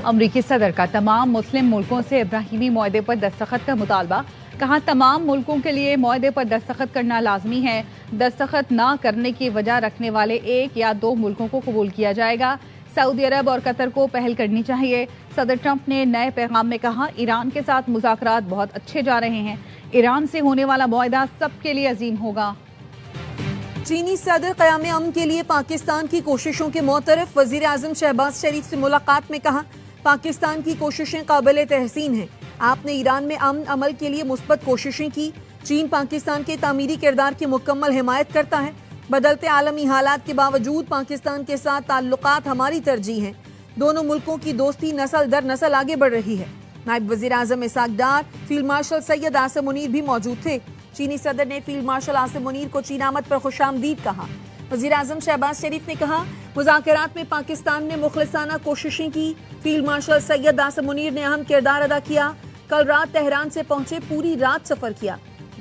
امریکی صدر کا تمام مسلم ملکوں سے ابراہیمی معاہدے پر دستخط کا مطالبہ، کہا تمام ملکوں کے لیے معاہدے پر دستخط کرنا لازمی ہے، دستخط نہ کرنے کی وجہ رکھنے والے ایک یا دو ملکوں کو قبول کیا جائے گا۔ سعودی عرب اور قطر کو پہل کرنی چاہیے۔ صدر ٹرمپ نے نئے پیغام میں کہا ایران کے ساتھ مذاکرات بہت اچھے جا رہے ہیں، ایران سے ہونے والا معاہدہ سب کے لیے عظیم ہوگا۔ چینی صدر قیام امن کے لیے پاکستان کی کوششوں کے معترف، وزیر اعظم شہباز شریف سے ملاقات میں کہا پاکستان کی کوششیں قابل تحسین ہیں، آپ نے ایران میں امن عمل کے لیے مثبت کوششیں کی، چین پاکستان کے تعمیری کردار کی مکمل حمایت کرتا ہے، بدلتے عالمی حالات کے باوجود پاکستان کے ساتھ تعلقات ہماری ترجیح ہیں، دونوں ملکوں کی دوستی نسل در نسل آگے بڑھ رہی ہے۔ نائب وزیر اعظم اسحاق ڈار، فیلڈ مارشل سید عاصم منیر بھی موجود تھے۔ چینی صدر نے فیلڈ مارشل عاصم منیر کو چین آمد پر خوش آمدید کہا۔ وزیر اعظم شہباز شریف نے کہا مذاکرات میں پاکستان نے مخلصانہ کوششیں کی، فیلڈ مارشل سید عاصم منیر نے اہم کردار ادا کیا، کل رات تہران سے پہنچے، پوری رات سفر کیا،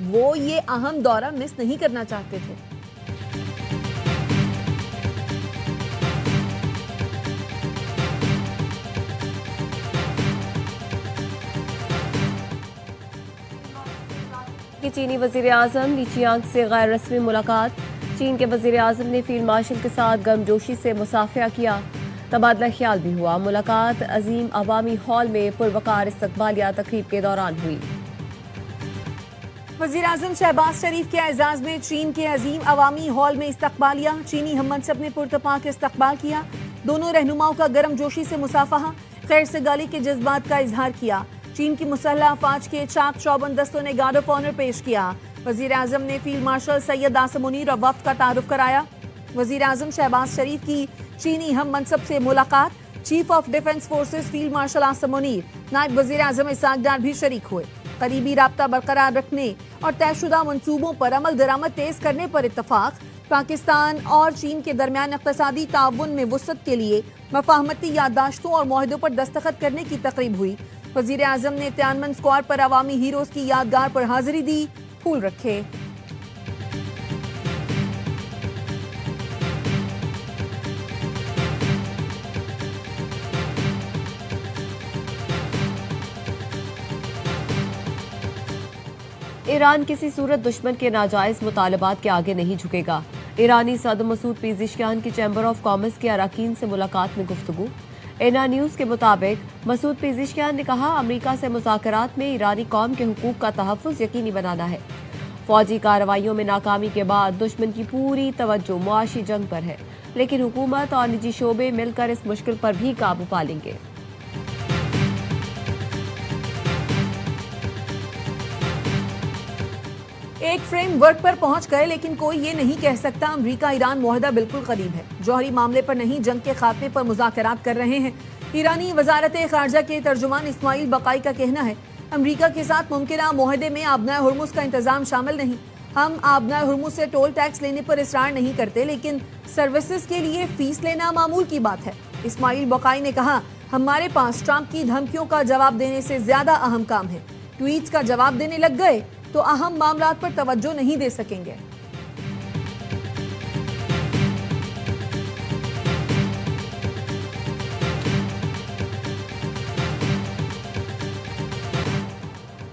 وہ یہ اہم دورہ مس نہیں کرنا چاہتے تھے۔ چینی وزیر اعظم لی چیانگ سے غیر رسمی ملاقات، چین کے وزیر اعظم نے فیلڈ مارشل کے ساتھ گرمجوشی سے مصافحہ کیا، تبادلہ خیال بھی ہوا۔ ملاقات عظیم عوامی ہال میں پروقار استقبالیہ تقریب کے دوران ہوئی۔ وزیر اعظم شہباز شریف کے اعزاز میں چین کے عظیم عوامی ہال میں استقبالیہ، چینی ہم منصب نے پرتپاک استقبال کیا، دونوں رہنماؤں کا گرم جوشی سے مصافحہ، خیر سگالی کے جذبات کا اظہار کیا۔ چین کی مسلح افواج کے چاک چوبند دستوں نے گارڈ آف آنر پیش کیا۔ وزیر اعظم نے فیلڈ مارشل سید عاصم منیر اور وفد کا تعارف کرایا۔ وزیر اعظم شہباز شریف کی چینی ہم منصب سے ملاقات، chief of defence forces field marshal Asim Munir, نائب وزیر اعظم اسحاق ڈار بھی شریک ہوئے۔ قریبی رابطہ برقرار رکھنے اور طے شدہ منصوبوں پر عمل درآمد تیز کرنے پر اتفاق، پاکستان اور چین کے درمیان اقتصادی تعاون میں وسعت کے لیے مفاہمتی یادداشتوں اور معاہدوں پر دستخط کرنے کی تقریب ہوئی۔ وزیر اعظم نے تیانمن اسکوائر پر عوامی ہیروز کی یادگار پر حاضری دی، پھول رکھے۔ ایران کسی صورت دشمن کے ناجائز مطالبات کے آگے نہیں جھکے گا، ایرانی صدر مسعود پیزشکیان کی چیمبر آف کامرس کے اراکین سے ملاقات میں گفتگو۔ اینا نیوز کے مطابق مسعود پیزشکیان نے کہا امریکہ سے مذاکرات میں ایرانی قوم کے حقوق کا تحفظ یقینی بنانا ہے، فوجی کارروائیوں میں ناکامی کے بعد دشمن کی پوری توجہ معاشی جنگ پر ہے، لیکن حکومت اور نجی شعبے مل کر اس مشکل پر بھی قابو پا لیں گے۔ ایک فریم ورک پر پہنچ گئے، لیکن کوئی یہ نہیں کہہ سکتا امریکہ ایران معاہدہ بالکل قریب ہے، جوہری معاملے پر نہیں جنگ کے خاتمے پر مذاکرات کر رہے ہیں۔ ایرانی وزارت خارجہ کے ترجمان اسماعیل بقائی کا کہنا ہے امریکہ کے ساتھ ممکنہ معاہدے میں آبنائے ہرمز کا انتظام شامل نہیں، ہم آبنائے ہرمز سے ٹول ٹیکس لینے پر اصرار نہیں کرتے، لیکن سروسز کے لیے فیس لینا معمول کی بات ہے۔ اسماعیل بقائی نے کہا ہمارے پاس ٹرمپ کی دھمکیوں کا جواب دینے سے زیادہ اہم کام ہے، ٹویٹس کا جواب دینے لگ گئے تو اہم معاملات پر توجہ نہیں دے سکیں گے۔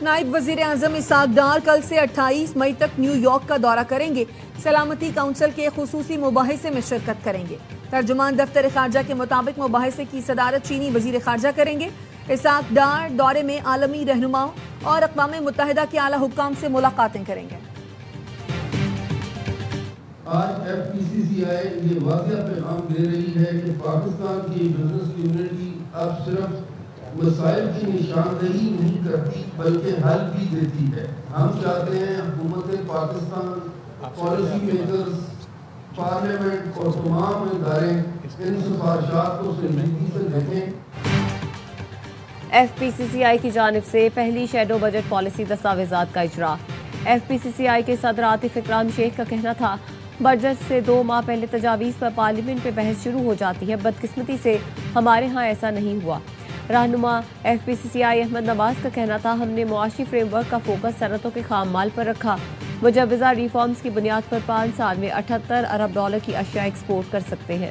نائب وزیر اعظم اسحاق ڈار کل سے 28 مئی تک نیو یارک کا دورہ کریں گے، سلامتی کونسل کے خصوصی مباحثے میں شرکت کریں گے۔ ترجمان دفتر خارجہ کے مطابق مباحثے کی صدارت چینی وزیر خارجہ کریں گے۔ اسحاق ڈار دورے میں عالمی رہنماؤں اور اقوام متحدہ کے اعلیٰ حکام سے ملاقاتیں کریں گے۔ آج ایف پی سی سی آئی یہ واضح پیغام دے رہی ہے کہ پاکستان کی بزنس کمیونٹی اب صرف مسائل کی نشاندہی نہیں کرتی بلکہ حل بھی دیتی ہے۔ ہم چاہتے ہیں حکومت پاکستان، پالیسی میکرز، پارلیمنٹ اور تمام ادارے ان سفارشات کو سنجیدگی سے دیکھیں۔ ایف پی سی سی آئی کی جانب سے پہلی شیڈو بجٹ پالیسی دستاویزات کا اجرا۔ ایف پی سی سی آئی کے صدر عاطف اکرام شیخ کا کہنا تھا بجٹ سے 2 ماہ پہلے تجاویز پر پارلیمنٹ میں بحث شروع ہو جاتی ہے، بدقسمتی سے ہمارے ہاں ایسا نہیں ہوا۔ رہنما ایف پی سی سی آئی احمد نواز کا کہنا تھا ہم نے معاشی فریم ورک کا فوکس صنعتوں کے خام مال پر رکھا، مجوزہ ریفارمز کی بنیاد پر 5 سال میں $78 ارب کی اشیاء ایکسپورٹ کر سکتے ہیں۔